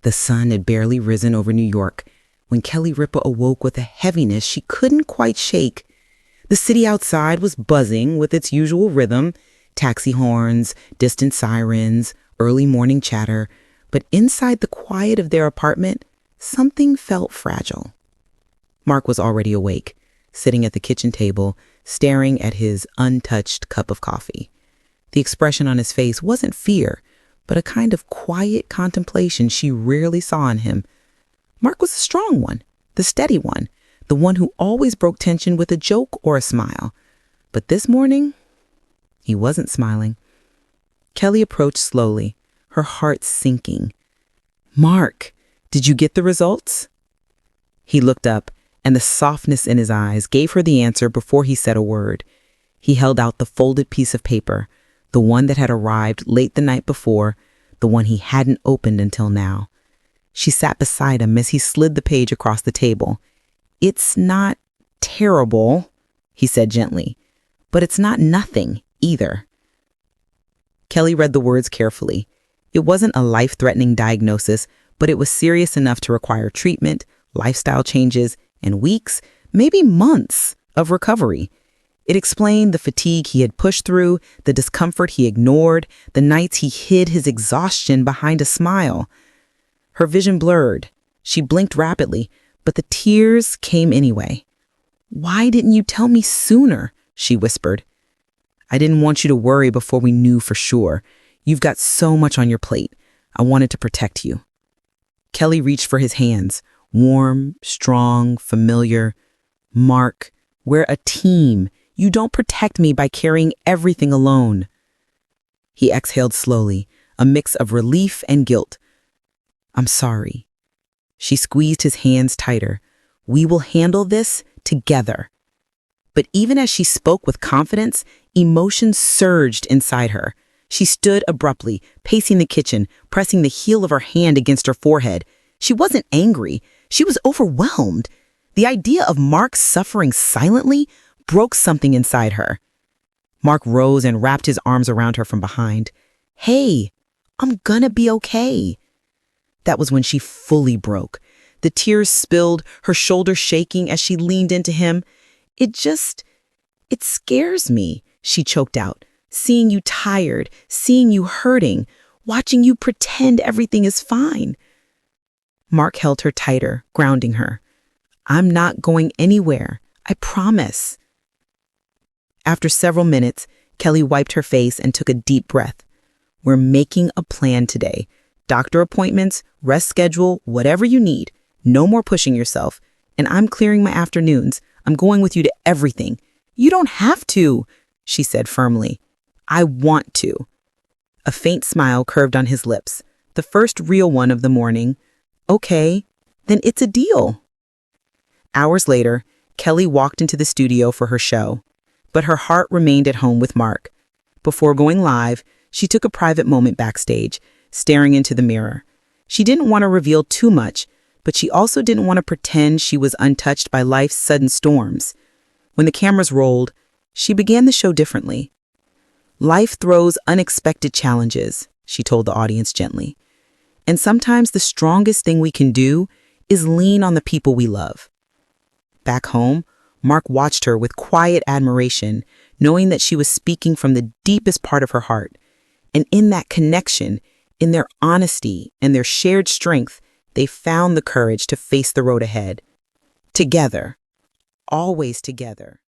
The sun had barely risen over New York when Kelly Ripa awoke with a heaviness she couldn't quite shake. The city outside was buzzing with its usual rhythm, taxi horns, distant sirens, early morning chatter, but inside the quiet of their apartment, something felt fragile. Mark was already awake, sitting at the kitchen table, staring at his untouched cup of coffee. The expression on his face wasn't fear, but a kind of quiet contemplation she rarely saw in him. Mark was the strong one, the steady one, the one who always broke tension with a joke or a smile. But this morning, he wasn't smiling. Kelly approached slowly, her heart sinking. "Mark, did you get the results?" He looked up, and the softness in his eyes gave her the answer before he said a word. He held out the folded piece of paper, the one that had arrived late the night before, the one he hadn't opened until now. She sat beside him as he slid the page across the table. "It's not terrible," he said gently, "but it's not nothing either." Kelly read the words carefully. It wasn't a life-threatening diagnosis, but it was serious enough to require treatment, lifestyle changes, and weeks, maybe months, of recovery. It explained the fatigue he had pushed through, the discomfort he ignored, the nights he hid his exhaustion behind a smile. Her vision blurred. She blinked rapidly, but the tears came anyway. "Why didn't you tell me sooner?" she whispered. "I didn't want you to worry before we knew for sure. You've got so much on your plate. I wanted to protect you." Kelly reached for his hands, warm, strong, familiar. "Mark, we're a team. You don't protect me by carrying everything alone." He exhaled slowly, a mix of relief and guilt. "I'm sorry." She squeezed his hands tighter. "We will handle this together." But even as she spoke with confidence, emotion surged inside her. She stood abruptly, pacing the kitchen, pressing the heel of her hand against her forehead. She wasn't angry. She was overwhelmed. The idea of Mark suffering silently broke something inside her. Mark rose and wrapped his arms around her from behind. "Hey, I'm gonna be okay." That was when she fully broke. The tears spilled, her shoulders shaking as she leaned into him. It scares me," she choked out. "Seeing you tired, seeing you hurting, watching you pretend everything is fine." Mark held her tighter, grounding her. "I'm not going anywhere. I promise." After several minutes, Kelly wiped her face and took a deep breath. "We're making a plan today. Doctor appointments, rest schedule, whatever you need. No more pushing yourself. And I'm clearing my afternoons. I'm going with you to everything." "You don't have to," she said firmly. "I want to." A faint smile curved on his lips, the first real one of the morning. "Okay, then it's a deal." Hours later, Kelly walked into the studio for her show, but her heart remained at home with Mark. Before going live, she took a private moment backstage, staring into the mirror. She didn't want to reveal too much, but she also didn't want to pretend she was untouched by life's sudden storms. When the cameras rolled, she began the show differently. "Life throws unexpected challenges," she told the audience gently. "And sometimes the strongest thing we can do is lean on the people we love." Back home, Mark watched her with quiet admiration, knowing that she was speaking from the deepest part of her heart. And in that connection, in their honesty and their shared strength, they found the courage to face the road ahead. Together. Always together.